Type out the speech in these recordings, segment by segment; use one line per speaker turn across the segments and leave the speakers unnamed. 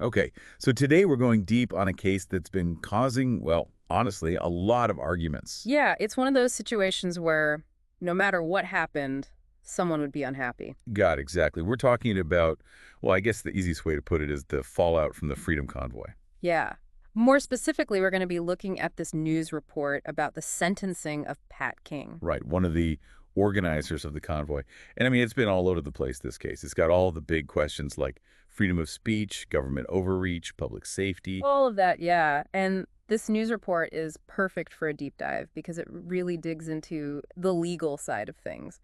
Okay, so today we're going deep on a case that's been causing, well, honestly, a lot of arguments.
Yeah, it's one of those situations where no matter what happened, someone would be unhappy.
God, exactly. We're talking about, well, I guess the easiest way to put it is the fallout from the Freedom Convoy.
Yeah. More specifically, we're going to be looking at this news report about the sentencing of Pat King.
Right, one of the organizers of the convoy. And I mean, it's been all over the place, this case. It's got all the big questions like freedom of speech, government overreach, public safety.
All of that, yeah. And this news report is perfect for a deep dive because it really digs into the legal side of things,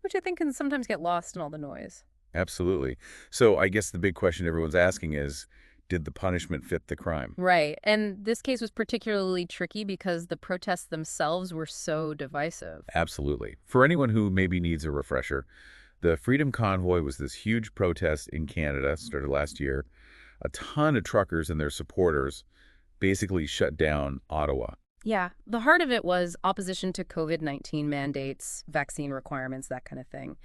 which I think can sometimes get lost in all the noise.
Absolutely. So I guess the big question everyone's asking is, did the punishment fit the crime?
Right. And this case was particularly tricky because the protests themselves were so divisive.
Absolutely. For anyone who maybe needs a refresher, the Freedom Convoy was this huge protest in Canada, started last year. A ton of truckers and their supporters basically shut down Ottawa.
Yeah, the heart of it was opposition to COVID-19 mandates, vaccine requirements, that kind of thing.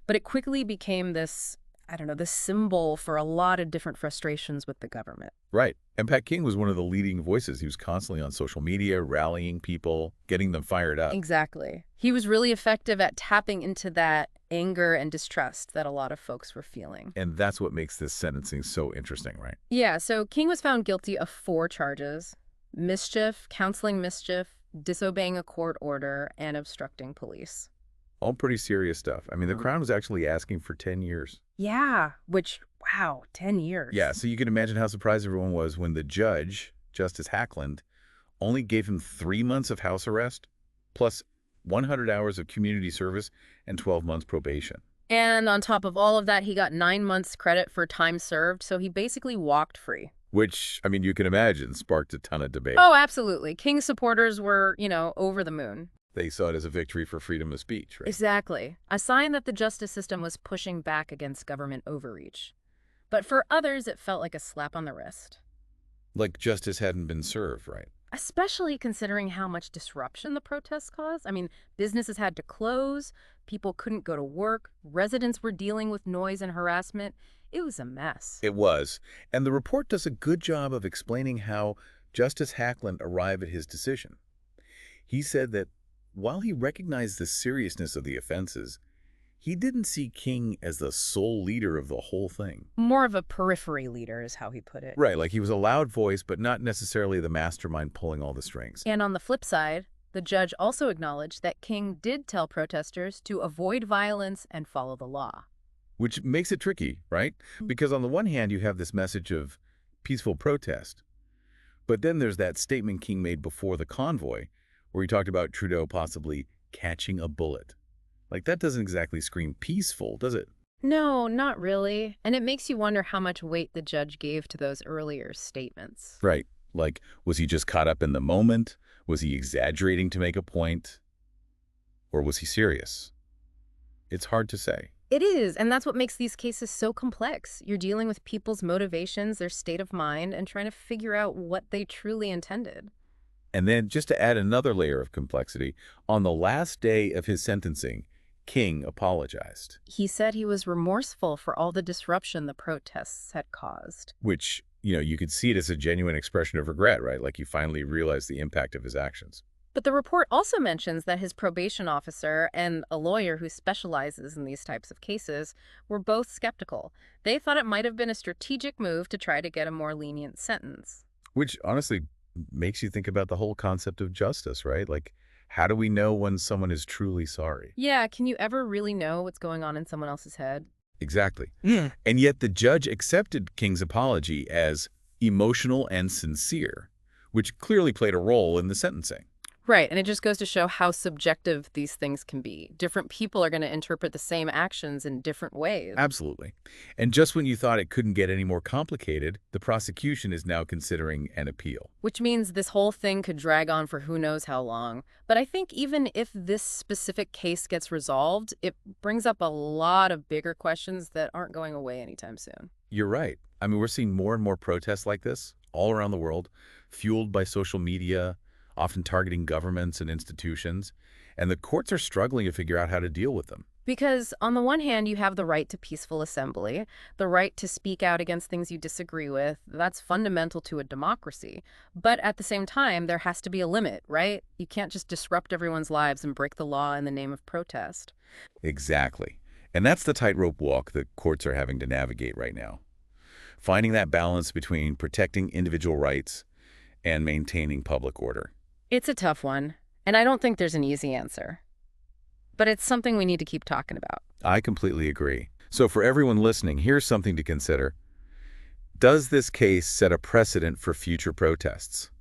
But it quickly became this, I don't know, this symbol for a lot of different frustrations with the government.
Right. And Pat King was one of the leading voices. He was constantly on social media, rallying people, getting them fired up.
Exactly. He was really effective at tapping into that anger and distrust that a lot of folks were feeling.
And that's what makes this sentencing so interesting, right?
Yeah, so King was found guilty of 4 charges: mischief, counseling mischief, disobeying a court order, and obstructing police.
All pretty serious stuff. I mean, the
Mhm.
Crown was actually asking for 10 years.
Yeah, which, wow, 10
Yeah,
years.
so you can imagine how surprised everyone was when the judge, Justice Hackland, only gave him 3 months of house arrest, plus 100 hours of community service and 12 months probation.
And on top of all of that, he got 9 months credit for time served, so he basically walked free.
Which, I mean, you can imagine sparked a ton of debate.
Oh, absolutely. King's supporters were, over the moon.
They saw it as a victory for freedom of speech, right?
Exactly. A sign that the justice system was pushing back against government overreach. But for others, it felt like a slap on the wrist.
Like justice hadn't been served, right?
Especially considering how much disruption the protests caused. I mean, businesses had to close, people couldn't go to work, residents were dealing with noise and harassment. It was a mess.
It was. And the report does a good job of explaining how Justice Hackland arrived at his decision. He said that while he recognized the seriousness of the offenses, he didn't see King as the sole leader of the whole thing.
More of a periphery leader is how he put it.
Right, like he was a loud voice, but not necessarily the mastermind pulling all the strings.
And on the flip side, the judge also acknowledged that King did tell protesters to avoid violence and follow the law.
Which makes it tricky, right? Because on the one hand, you have this message of peaceful protest, but then there's that statement King made before the convoy, where he talked about Trudeau possibly catching a bullet. Like, that doesn't exactly scream peaceful, does it?
No, not really. And it makes you wonder how much weight the judge gave to those earlier statements.
Right. Like, was he just caught up in the moment? Was he exaggerating to make a point? Or was he serious? It's hard to say.
It is, and that's what makes these cases so complex. You're dealing with people's motivations, their state of mind, and trying to figure out what they truly intended.
And then, just to add another layer of complexity, on the last day of his sentencing, King apologized,
He said he was remorseful for all the disruption the protests had caused.
which, you could see it as a genuine expression of regret, right? Like he finally realized the impact of his actions.
But the report also mentions that his probation officer and a lawyer who specializes in these types of cases were both skeptical. They thought it might have been a strategic move to try to get a more lenient sentence.
Which honestly makes you think about the whole concept of justice, right? Like, how do we know when someone is truly sorry?
Yeah, can you ever really know what's going on in someone else's head?
Exactly. And yet the judge accepted King's apology as emotional and sincere, which clearly played a role in the sentencing.
Right, and it just goes to show how subjective these things can be. Different people are going to interpret the same actions in different ways.
Absolutely. And just when you thought it couldn't get any more complicated, the prosecution is now considering an appeal.
Which means this whole thing could drag on for who knows how long. But I think even if this specific case gets resolved, it brings up a lot of bigger questions that aren't going away anytime soon.
You're right. I mean, we're seeing more and more protests like this all around the world, fueled by social media, often targeting governments and institutions, and the courts are struggling to figure out how to deal with them.
Because on the one hand, you have the right to peaceful assembly, the right to speak out against things you disagree with. That's fundamental to a democracy. But at the same time, there has to be a limit, right? You can't just disrupt everyone's lives and break the law in the name of protest.
Exactly. And that's the tightrope walk the courts are having to navigate right now. Finding that balance between protecting individual rights and maintaining public order.
It's a tough one, and I don't think there's an easy answer. But it's something we need to keep talking about.
I completely agree. So for everyone listening, here's something to consider. Does this case set a precedent for future protests?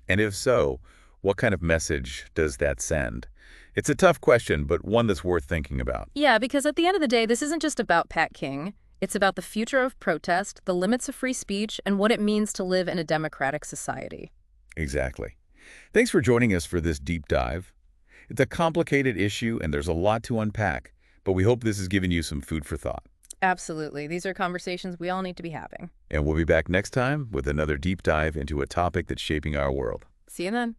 And if so, what kind of message does that send? It's a tough question, but one that's worth thinking about.
Yeah, because at the end of the day, this isn't just about patking. It's about the future of protest, the limits of free speech, and what it means to live in a democratic society.
Exactly. Thanks for joining us for this deep dive. It's a complicated issue, and there's a lot to unpack, but we hope this has given you some food for thought.
Absolutely. These are conversations we all need to be having.
And we'll be back next time with another deep dive into a topic that's shaping our world.
See you then.